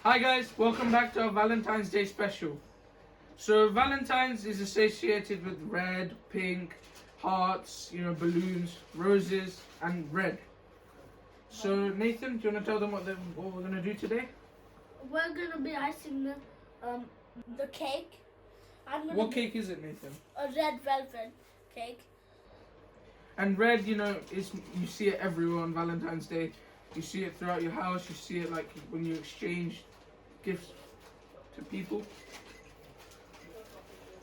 Hi guys, welcome back to our Valentine's Day special. So Valentine's is associated with red, pink, hearts, balloons, roses and red. So Nathan, do you want to tell them what we're going to do today? We're going to be icing the cake. What cake is it, Nathan? A red velvet cake. And red, is you see it everywhere on Valentine's Day. You see it throughout your house, you see it like when you exchange gifts to people.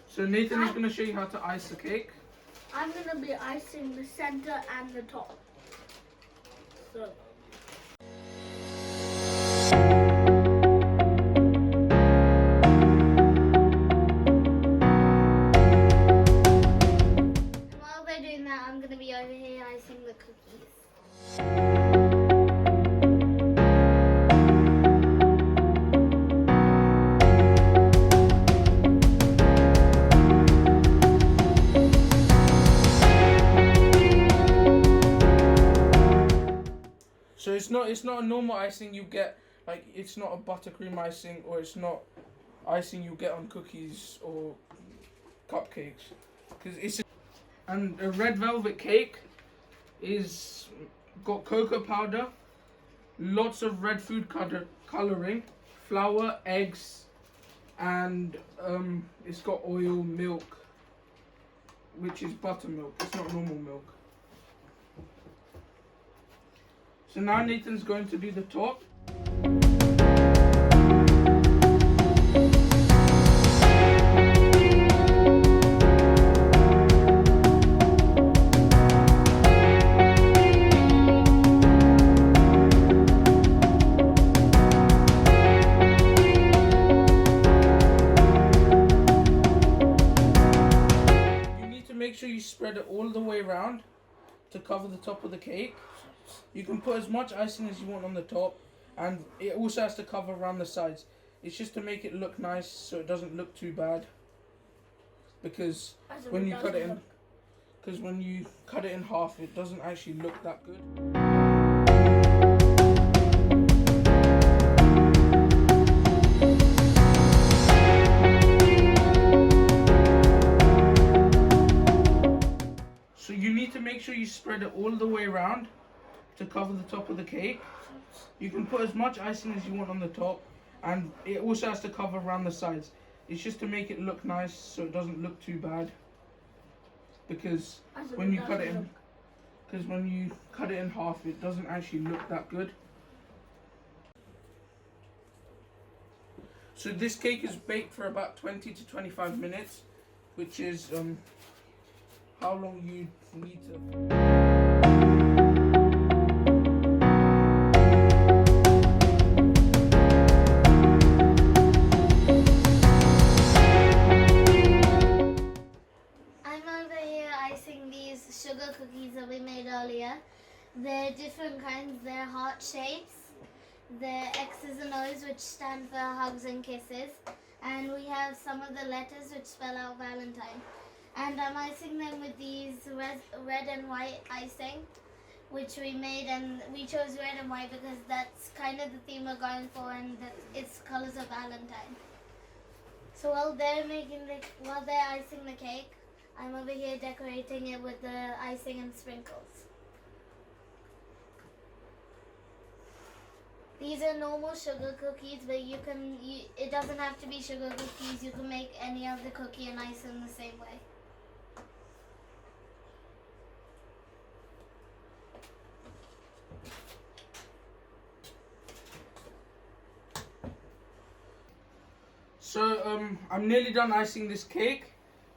So Nathan is going to show you how to ice the cake. I'm going to be icing the center and the top. So. And while they're doing that, I'm going to be over here icing the cookies. So it's not a normal icing you get, like it's not a buttercream icing, or it's not icing you get on cookies or cupcakes, and a red velvet cake is got cocoa powder, lots of red food coloring, flour, eggs, and it's got oil, milk, which is buttermilk. It's not normal milk. So now Nathan's going to do the top. You need to make sure you spread it all the way around to cover the top of the cake. You can put as much icing as you want on the top, and it also has to cover around the sides. It's just to make it look nice, so it doesn't look too bad. Because when you cut it in half, it doesn't actually look that good. So you need to make sure you spread it all the way around to cover the top of the cake. You can put as much icing as you want on the top, and it also has to cover around the sides. It's just to make it look nice, so it doesn't look too bad. Because when you cut it in half, it doesn't actually look that good. So this cake is baked for about 20 to 25 minutes, which is how long you need to. Sugar cookies that we made earlier. They're different kinds. They're heart shapes. They're X's and O's, which stand for hugs and kisses. And we have some of the letters which spell out Valentine. And I'm icing them with these red and white icing, which we made, and we chose red and white because that's kind of the theme we're going for, and that it's colors of Valentine. So while they're icing the cake, I'm over here decorating it with the icing and sprinkles. These are normal sugar cookies, but it doesn't have to be sugar cookies. You can make any of the cookie and ice in the same way. So I'm nearly done icing this cake.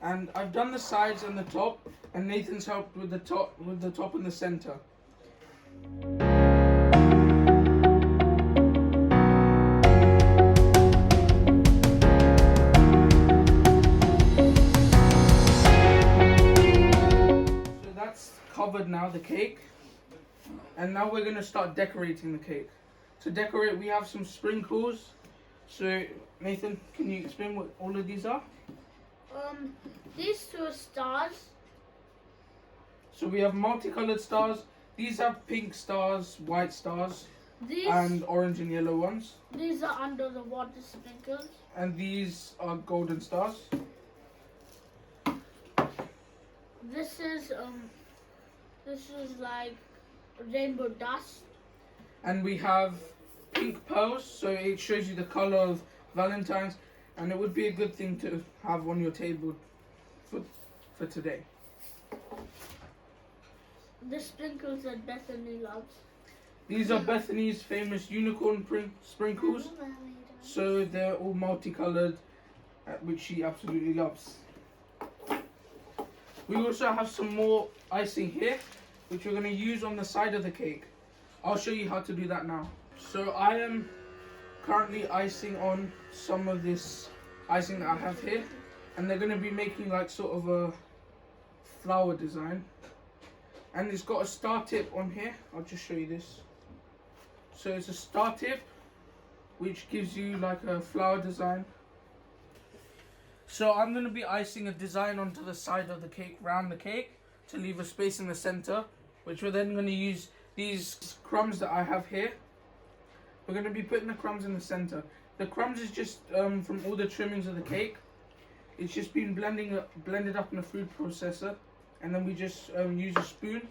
And I've done the sides and the top, and Nathan's helped with the top and the center. So that's covered now, the cake. And now we're going to start decorating the cake. To decorate, we have some sprinkles. So Nathan, can you explain what all of these are? These two are stars. So we have multicolored stars. These have pink stars, white stars. These and orange and yellow ones. these are under the water sprinkles. And these are golden stars. This is like rainbow dust. And we have pink pearls, so it shows you the color of Valentines, and it would be a good thing to have on your table for today. The sprinkles that Bethany loves. These are Bethany's famous unicorn sprinkles, so they're all multicolored, which she absolutely loves. We also have some more icing here, which we're going to use on the side of the cake. I'll show you how to do that now. So I am currently icing on some of this icing that I have here, and they're going to be making like sort of a flower design, and it's got a star tip on here. I'll just show you this. So it's a star tip which gives you like a flower design. So I'm going to be icing a design onto the side of the cake, round the cake, to leave a space in the center, which we're then going to use these crumbs that I have here. We're going to be putting the crumbs in the center. The crumbs is just from all the trimmings of the cake. It's just been blended up in a food processor, and then we just use a spoon.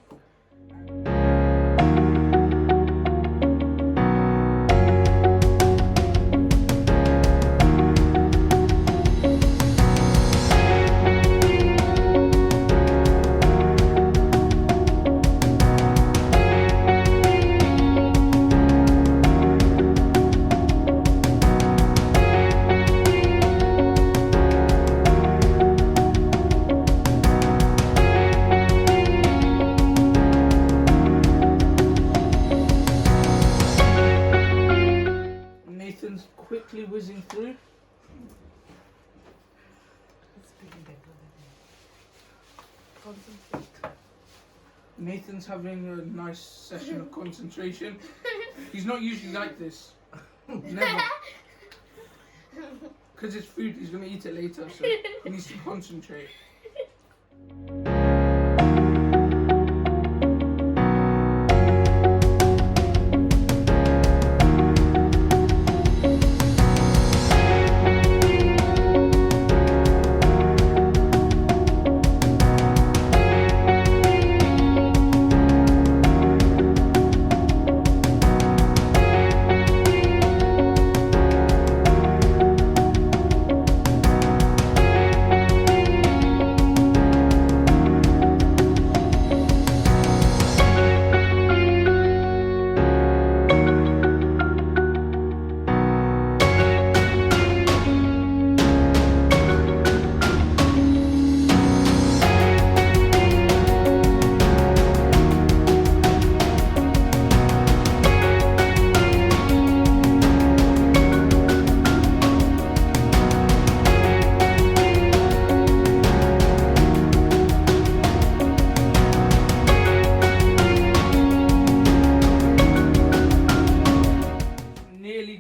Nathan's quickly whizzing through. Nathan's having a nice session of concentration. He's not usually like this. Never. Because it's food, he's going to eat it later, so he needs to concentrate.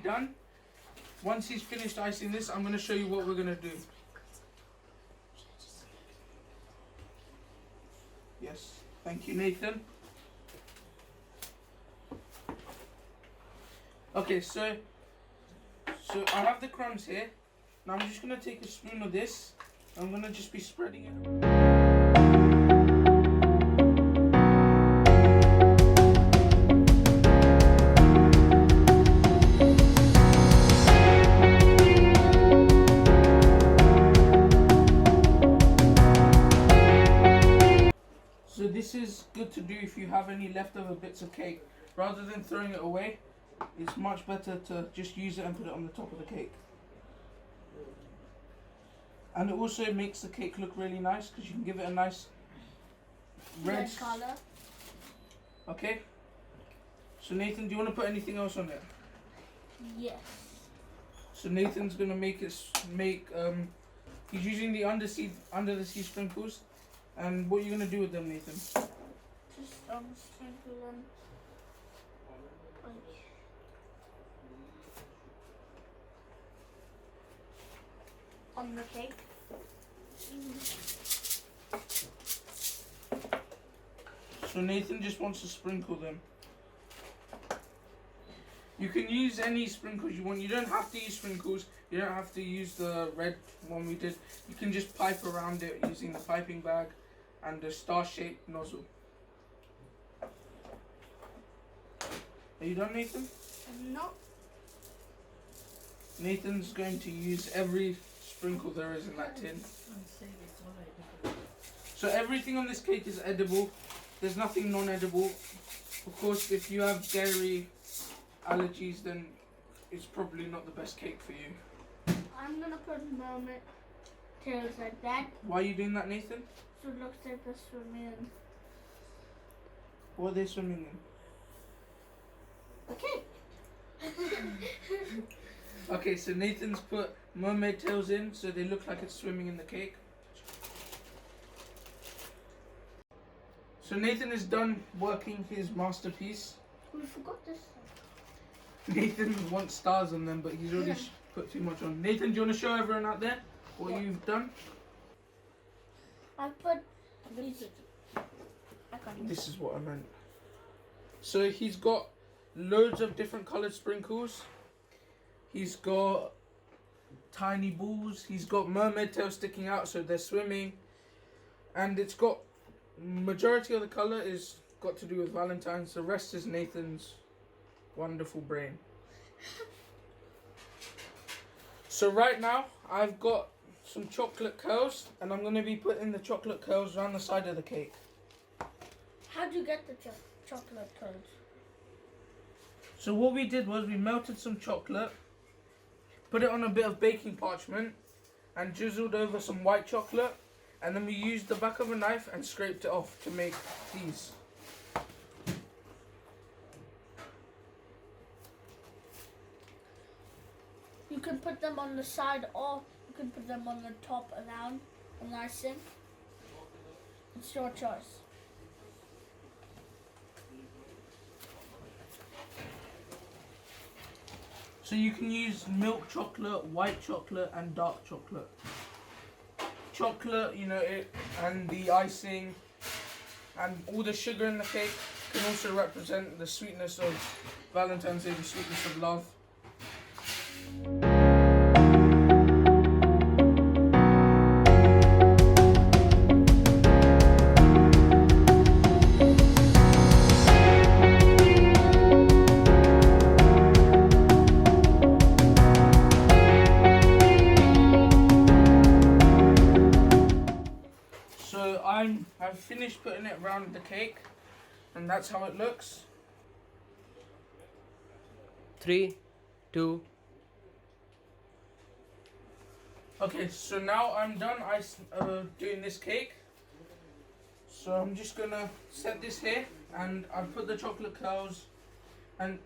Done. Once he's finished icing this, I'm going to show you what we're going to do. Yes, thank you, Nathan. Okay, so I have the crumbs here. Now I'm just going to take a spoon of this. I'm going to just be spreading it. So this is good to do if you have any leftover bits of cake. Rather than throwing it away, it's much better to just use it and put it on the top of the cake. And it also makes the cake look really nice because you can give it a nice red color. Okay. So Nathan, do you want to put anything else on it? Yes. So Nathan's gonna he's using the under the sea sprinkles. And what are you going to do with them, Nathan? Just sprinkle them on the cake. So Nathan just wants to sprinkle them. You can use any sprinkles you want. You don't have to use sprinkles. You don't have to use the red one we did. You can just pipe around it using the piping bag and the star-shaped nozzle. Are you done, Nathan? No. Nathan's going to use every sprinkle there is in that tin. So everything on this cake is edible. There's nothing non-edible. Of course, if you have dairy allergies, then it's probably not the best cake for you. I'm gonna put mermaid tails like that, Why are you doing that, Nathan? so it looks like they're swimming in What are they swimming in? the cake. Okay, so Nathan's put mermaid tails in so they look like it's swimming in the cake. So Nathan is done working his masterpiece. We forgot this. Nathan wants stars on them, but he's already put too much on. Nathan, do you want to show everyone out there what you've done? I put these. I can't. This is what I meant. So he's got loads of different coloured sprinkles. He's got tiny balls. He's got mermaid tails sticking out so they're swimming. And it's got, majority of the colour is got to do with Valentines. The rest is Nathan's wonderful brain. So right now I've got some chocolate curls and I'm going to be putting the chocolate curls around the side of the cake. How'd you get the chocolate curls? So what we did was we melted some chocolate, put it on a bit of baking parchment and drizzled over some white chocolate, and then we used the back of a knife and scraped it off to make these. You can put them on the side or you can put them on the top around on the icing. It's your choice. So you can use milk chocolate, white chocolate and dark chocolate. Chocolate, you know, and the icing and all the sugar in the cake can also represent the sweetness of Valentine's Day, the sweetness of love. I've finished putting it around the cake, and that's how it looks. 3, 2. Okay, so now I'm done doing this cake. So I'm just gonna set this here, and I've put the chocolate curls, and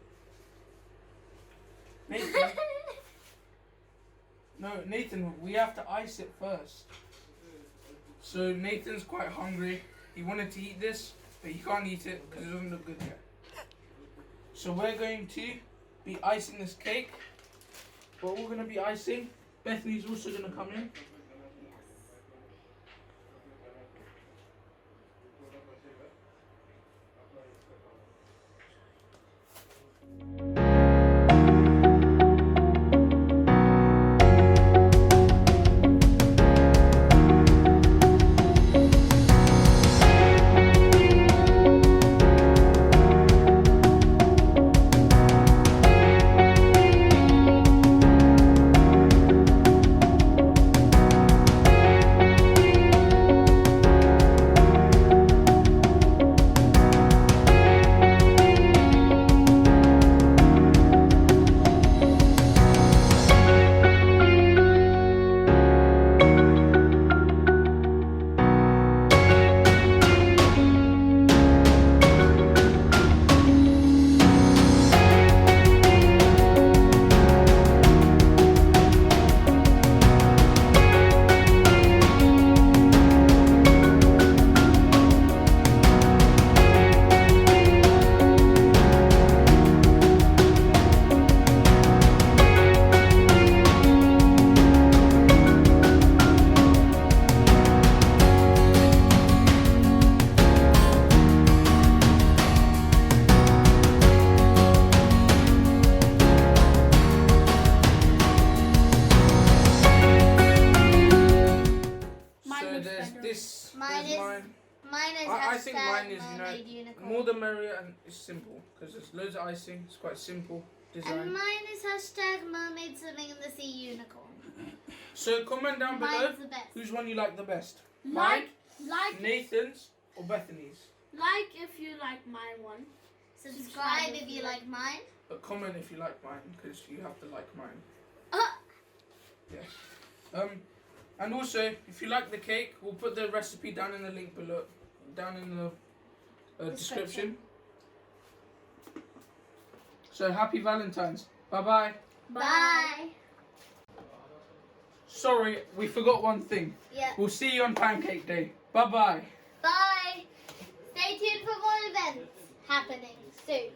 Nathan, no, Nathan, we have to ice it first. So Nathan's quite hungry. He wanted to eat this, but he can't eat it because it doesn't look good yet. So we're going to be icing this cake. But we're going to be icing. Bethany's also going to come in. Mine There's is mine. mine is I think mine is, mermaid unicorn. more the merrier, and it's simple because there's loads of icing. It's quite simple design. And mine is hashtag mermaid swimming in the sea unicorn. So comment down below Mine's the best. whose one you like the best. Like Mine, Nathan's, or Bethany's. if you like my one. Subscribe if you like mine. But comment if you like mine, because you have to like mine. Uh, Yes. And also, if you like the cake, we'll put the recipe down in the link below, down in the description. So happy Valentine's. Bye-bye. Bye. Sorry, we forgot one thing. Yeah. We'll see you on Pancake Day. Bye-bye. Bye. Stay tuned for more events happening soon.